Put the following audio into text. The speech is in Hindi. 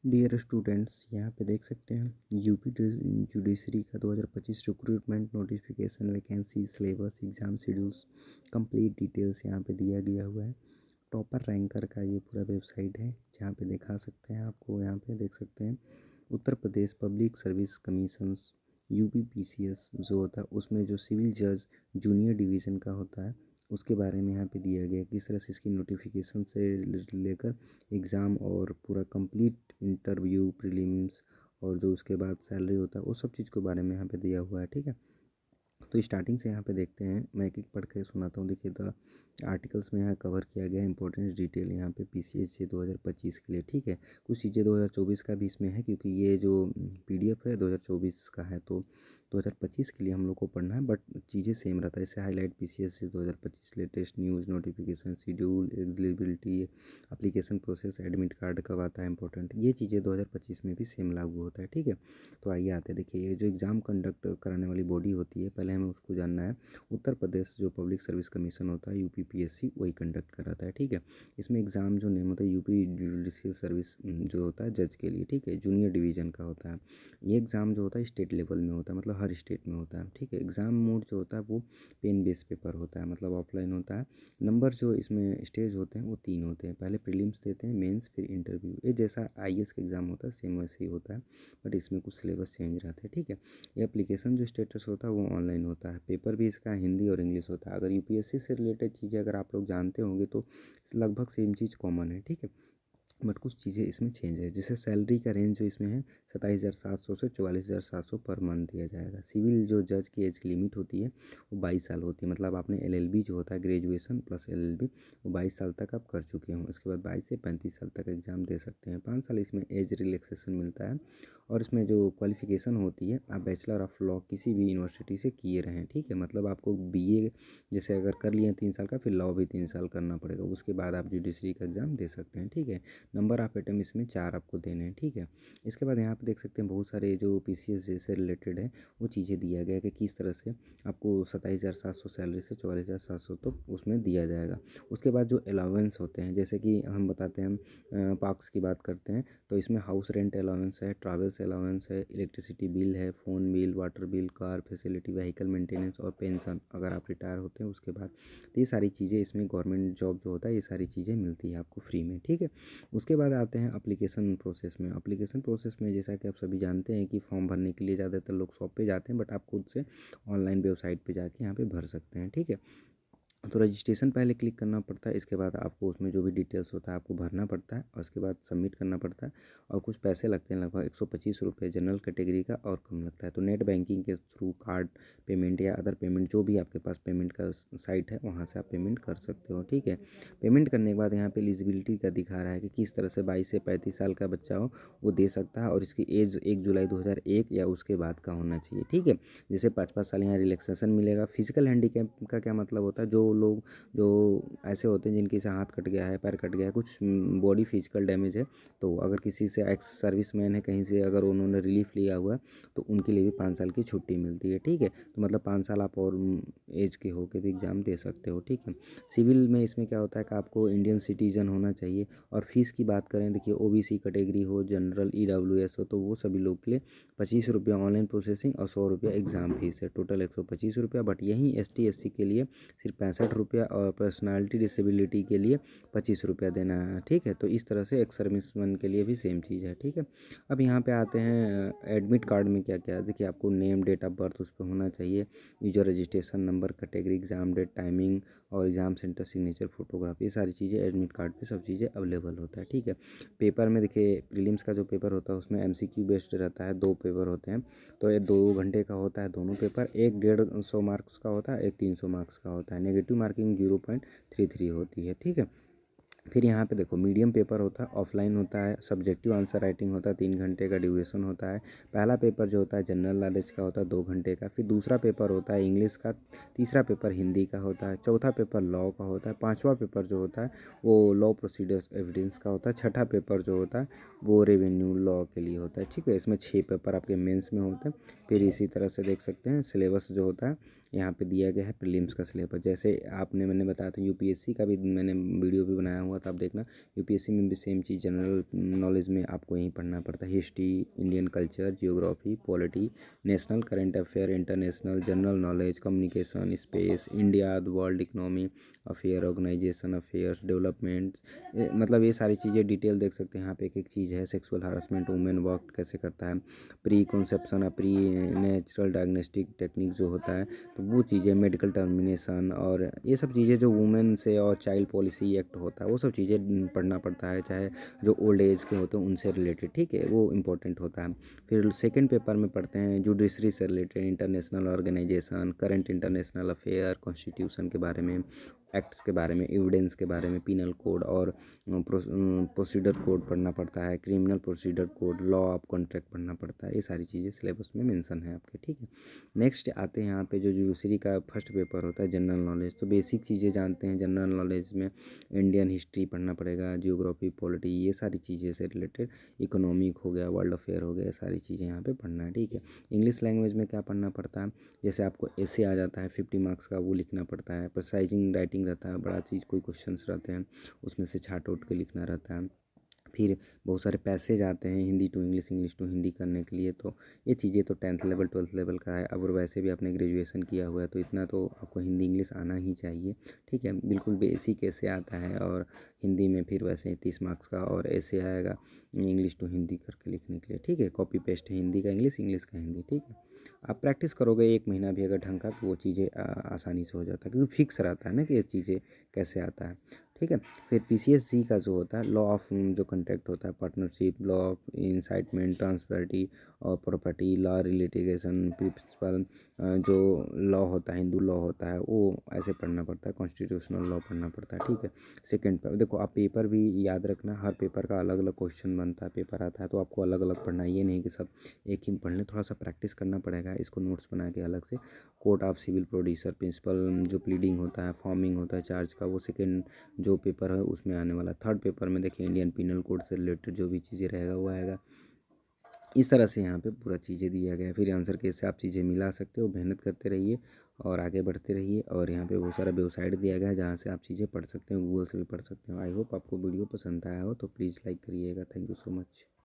डियर स्टूडेंट्स, यहाँ पे देख सकते हैं यूपी जुडिशरी का 2025 recruitment notification, vacancy, syllabus, exam schedules, complete details यहाँ पे दिया गया हुआ है। टॉपर रैंकर का ये पूरा वेबसाइट है जहाँ पे दिखा सकते हैं आपको। यहाँ पे देख सकते हैं Uttar Pradesh public service commissions UPPCS जो होता है उसमें जो सिविल जज जूनियर डिवीज़न का होता है उसके बारे में यहाँ पे दिया गया है, किस तरह से इसकी नोटिफिकेशन से लेकर एग्ज़ाम और पूरा कंप्लीट इंटरव्यू प्रीलिम्स और जो उसके बाद सैलरी होता है वो सब चीज़ के बारे में यहाँ पे दिया हुआ है। ठीक है, तो स्टार्टिंग से यहाँ पे देखते हैं, मैं एक एक पढ़ के सुनाता हूँ। देखिए द आर्टिकल्स में यहाँ कवर किया गया है इंपॉर्टेंट डिटेल यहाँ पे पीसीएस से 2025 के लिए। ठीक है, कुछ चीज़ें 2024 का भी इसमें है क्योंकि ये जो पीडीएफ है 2024 का है, तो 2025 के लिए हम लोग को पढ़ना है, बट चीज़ें सेम रहता है। जैसे हाईलाइट पीसीएस से 2025 latest news, notification, schedule, eligibility, application process, admit card कब आता है इंपॉर्टेंट, ये चीज़ें 2025 में भी सेम लागू होता है। ठीक है, तो आइए आते हैं। देखिए ये जो एग्ज़ाम कंडक्ट कराने वाली बॉडी होती है, पहले हमें उसको जानना है। उत्तर प्रदेश जो पब्लिक सर्विस कमीशन होता है यूपीपीएससी, वही कंडक्ट कराता है। ठीक है, इसमें एग्ज़ाम जो नेम होता है यूपी जुडिशियल सर्विस जो होता है जज के लिए। ठीक है, जूनियर डिवीज़न का होता है। ये एग्ज़ाम जो होता है स्टेट लेवल में होता है, मतलब हर स्टेट में होता है। ठीक है, एग्ज़ाम मोड जो होता है वो पेन बेस पेपर होता है, मतलब ऑफलाइन होता है। नंबर जो इसमें स्टेज होते हैं वो 3 होते हैं, पहले प्रीलिम्स देते हैं, मेंस, फिर इंटरव्यू। ये जैसा आईएएस का एग्ज़ाम होता है सेम वैसे ही होता है, बट इसमें कुछ सिलेबस चेंज रहता है। ठीक है, ये एप्लीकेशन जो स्टेटस होता है वो ऑनलाइन होता है। पेपर भी इसका हिंदी और इंग्लिश होता है। अगर यूपीएससी से रिलेटेड चीज़ें अगर आप लोग जानते होंगे तो लगभग सेम चीज़ कॉमन है। ठीक है, बट कुछ चीज़ें इसमें चेंज है। जैसे सैलरी का रेंज जो इसमें है 27,700 से 44,700 पर मंथ दिया जाएगा। सिविल जो जज की एज लिमिट होती है वो 22 साल होती है, मतलब आपने एलएलबी जो होता है ग्रेजुएशन प्लस एलएलबी वो 22 साल तक आप कर चुके हों। उसके बाद 22 से 35 साल तक एग्ज़ाम दे सकते हैं। 5 साल इसमें एज रिलैक्सेशन मिलता है, और इसमें जो क्वालिफ़िकेशन होती है आप बैचलर ऑफ लॉ किसी भी यूनिवर्सिटी से किए रहें। ठीक है, मतलब आपको बीए जैसे अगर कर लिए 3 साल का, फिर लॉ भी 3 साल करना पड़ेगा, उसके बाद आप जुडिशरी का एग्ज़ाम दे सकते हैं। ठीक है, नंबर ऑफ अटेम्प्ट इसमें 4 आपको देने हैं। ठीक है, इसके बाद यहाँ पे देख सकते हैं बहुत सारे जो पीसीएस से रिलेटेड है वो चीज़ें दिया गया है कि किस तरह से आपको 27,700 सैलरी से 44,700 तक उसमें दिया जाएगा। उसके बाद जो अलाउंस होते हैं, जैसे कि हम बताते हैं, पार्क्स की बात करते हैं तो इसमें हाउस रेंट अलाउंस है, ट्रैवल्स अलाउंस है, इलेक्ट्रिसिटी बिल है, phone bill, water bill, car facility, vehicle maintenance और पेंशन अगर आप रिटायर होते हैं उसके बाद। तो ये सारी चीज़ें इसमें गवर्नमेंट जॉब जो होता है ये सारी चीज़ें मिलती है आपको फ्री में। ठीक है, उसके बाद आते हैं एप्लीकेशन प्रोसेस में। एप्लीकेशन प्रोसेस में जैसा कि आप सभी जानते हैं कि फॉर्म भरने के लिए ज़्यादातर लोग शॉप पे जाते हैं, बट आप खुद से ऑनलाइन वेबसाइट पे जाके यहाँ पे भर सकते हैं। ठीक है, तो रजिस्ट्रेशन पहले क्लिक करना पड़ता है, इसके बाद आपको उसमें जो भी डिटेल्स होता है आपको भरना पड़ता है और उसके बाद सबमिट करना पड़ता है, और कुछ पैसे लगते हैं लगभग 125 रुपये जनरल कैटेगरी का, और कम लगता है। तो नेट बैंकिंग के थ्रू कार्ड पेमेंट या अदर पेमेंट जो भी आपके पास पेमेंट का साइट है वहाँ से आप पेमेंट कर सकते हो। ठीक है, पेमेंट करने के बाद यहाँ पे एलिजिबिलिटी का दिखा रहा है कि किस तरह से 22 से 35 साल का बच्चा हो वो दे सकता है, और इसकी एज 1 जुलाई 2001 या उसके बाद का होना चाहिए। ठीक है, जैसे 5-5 साल यहाँ रिलैक्सेशन मिलेगा। फिजिकल हैंडीकैप का क्या मतलब होता है, जो लोग जो ऐसे होते हैं जिनके से हाथ कट गया है, पैर कट गया है, कुछ बॉडी फिजिकल डैमेज है, तो अगर किसी से एक्स सर्विसमैन है कहीं से अगर उन्होंने रिलीफ लिया हुआ है तो उनके लिए भी 5 साल की छुट्टी मिलती है। ठीक है, तो मतलब 5 साल आप और एज के होके भी एग्ज़ाम दे सकते हो। ठीक है, सिविल में इसमें क्या होता है कि आपको इंडियन सिटीजन होना चाहिए। और फीस की बात करें, देखिए ओबीसी कैटेगरी हो, जनरल, ईडब्ल्यूएस हो, तो वो सभी लोग के लिए 25 रुपया ऑनलाइन प्रोसेसिंग और 100 रुपया एग्ज़ाम फीस है, टोटल 125 रुपया। बट यहीं एसटी एससी के लिए सिर्फ 65 रुपया, और पर्सनालिटी डिसेबिलिटी के लिए 25 रुपया देना है। ठीक है, तो इस तरह से एक्स सर्विसमैन के लिए भी सेम चीज़ है। ठीक है, अब यहाँ पे आते हैं एडमिट कार्ड में क्या क्या है। देखिए आपको नेम, डेट ऑफ बर्थ उस पर होना चाहिए, user registration number, category, exam date, timing और एग्ज़ाम सेंटर, सिग्नेचर, फोटोग्राफ, ये सारी चीज़ें एडमिट कार्ड पे सब चीज़ें अवेलेबल होता है। ठीक है, पेपर में देखिए प्रीलिम्स का जो पेपर होता है उसमें एमसीक्यू बेस्ड रहता है, 2 पेपर होते हैं, तो ये 2 घंटे का होता है दोनों पेपर। एक 150 मार्क्स का होता है, एक 300 मार्क्स का होता है। नेगेटिव मार्किंग 0.33 होती है। ठीक है, फिर यहाँ पे देखो मीडियम पेपर होता है, ऑफलाइन होता है, सब्जेक्टिव आंसर राइटिंग होता है, 3 घंटे का ड्यूरेशन होता है। पहला पेपर जो होता है जनरल नॉलेज का होता है 2 घंटे का, फिर दूसरा पेपर होता है इंग्लिश का, तीसरा पेपर हिंदी का होता है, चौथा पेपर लॉ का होता है, पाँचवा पेपर जो होता है वो लॉ प्रोसीडर्स एविडेंस का होता है, छठा पेपर जो होता है वो रेवेन्यू लॉ के लिए होता है। ठीक है, इसमें 6 पेपर आपके मेंस में होते हैं। फिर इसी तरह से देख सकते हैं सिलेबस जो होता है यहाँ पे दिया गया है प्रीलिम्स का सिलेबस। जैसे आपने मैंने बताया था यूपीएससी का भी मैंने वीडियो भी बनाया हुआ होगा तो आप देखना यूपीएससी में भी सेम चीज़ जनरल नॉलेज में आपको यही पढ़ना पड़ता है। History, Indian culture, geography, polity, national current affair, international, general knowledge, communication, space, India, the world economy affair, organisation affairs, developments, मतलब ये सारी चीज़ें डिटेल देख सकते हैं। यहाँ पे एक चीज़ है सेक्सुअल हरासमेंट, वुमेन वर्क कैसे करता है, pre conception, pre natural diagnostic technique जो होता है, तो वो चीज़ें, मेडिकल टर्मिनेशन और ये सब चीज़ें जो वुमेन से और चाइल्ड पॉलिसी एक्ट होता है वो सब चीज़ें पढ़ना पड़ता है, चाहे जो ओल्ड एज के होते हैं उनसे रिलेटेड, ठीक है, वो इम्पोर्टेंट होता है। फिर सेकंड पेपर में पढ़ते हैं जुडिशरी से related, international organisation, current international affair, constitution के बारे में, एक्ट्स के बारे में, एविडेंस के बारे में, पिनल कोड और प्रोसीडर कोड पढ़ना पड़ता है, criminal procedure code, law of contract पढ़ना पड़ता है। ये सारी चीज़ें सिलेबस में मेंशन है आपके, ठीक है। नेक्स्ट आते हैं यहाँ पे जो जुडिशरी का फर्स्ट पेपर होता है जनरल नॉलेज, तो बेसिक चीज़ें जानते हैं जनरल नॉलेज में, इंडियन हिस्ट्री पढ़ना पड़ेगा, जियोग्राफी, पॉलिटी, ये सारी चीज़ें से रिलेटेड, इकोनॉमिक हो गया, वर्ल्ड अफेयर हो गया, ये सारी चीज़ें यहाँ पे पढ़ना है, ठीक है। इंग्लिश लैंग्वेज में क्या पढ़ना पड़ता है, जैसे आपको ऐसे आ जाता है 50 मार्क्स का, वो लिखना पड़ता है। प्रिसाइजिंग राइटिंग रहता है, बड़ा चीज़ कोई क्वेश्चंस रहते हैं उसमें से छांट उठ के लिखना रहता है। फिर बहुत सारे पैसेज आते हैं Hindi to English, English to Hindi करने के लिए, तो ये चीज़ें तो 10th लेवल 12th लेवल का है। अब और वैसे भी आपने ग्रेजुएशन किया हुआ है तो इतना तो आपको हिंदी इंग्लिश आना ही चाहिए, ठीक है। बिल्कुल बेसिक ऐसे आता है, और हिंदी में फिर वैसे 30 मार्क्स का और ऐसे आएगा इंग्लिश टू हिंदी करके लिखने के लिए, ठीक है। कॉपी पेस्ट है, हिंदी का इंग्लिश, इंग्लिश का हिंदी, ठीक है। आप प्रैक्टिस करोगे 1 महीना भी अगर ढंग का, तो वो चीज़ें आसानी से हो जाता है, क्योंकि फिक्स रहता है ना कि ये चीज़ें कैसे आता है, ठीक है। फिर पीसीएसजी का जो होता है, लॉ ऑफ जो कॉन्ट्रैक्ट होता है, partnership, law of incitement, transparency और प्रॉपर्टी लॉ, लिटिगेशन प्रिंसिपल, जो लॉ होता है, हिंदू लॉ होता है, वो ऐसे पढ़ना पड़ता है। कॉन्स्टिट्यूशनल लॉ पढ़ना पड़ता है, ठीक है। सेकंड पे देखो, आप पेपर भी याद रखना, हर पेपर का अलग अलग क्वेश्चन बनता है, पेपर आता है तो आपको अलग अलग पढ़ना है, ये नहीं कि सब एक ही पढ़ लें, थोड़ा सा प्रैक्टिस करना पड़ेगा। इसको नोट्स बना के अलग से, court of civil producer principal, जो प्लीडिंग होता है, फॉर्मिंग होता है चार्ज का, वो सेकेंड जो पेपर है उसमें आने वाला। थर्ड पेपर में देखिए इंडियन पिनल कोड से रिलेटेड जो भी चीज़ें रहेगा वो आएगा। इस तरह से यहाँ पे पूरा चीज़ें दिया गया है। फिर आंसर कैसे आप चीज़ें मिला सकते हो, मेहनत करते रहिए और आगे बढ़ते रहिए। और यहाँ पे बहुत सारा वेबसाइट दिया गया है जहाँ से आप चीज़ें पढ़ सकते हो, गूगल से भी पढ़ सकते हो। आई होप आपको वीडियो पसंद आया हो तो प्लीज़ लाइक करिएगा। Thank you so much.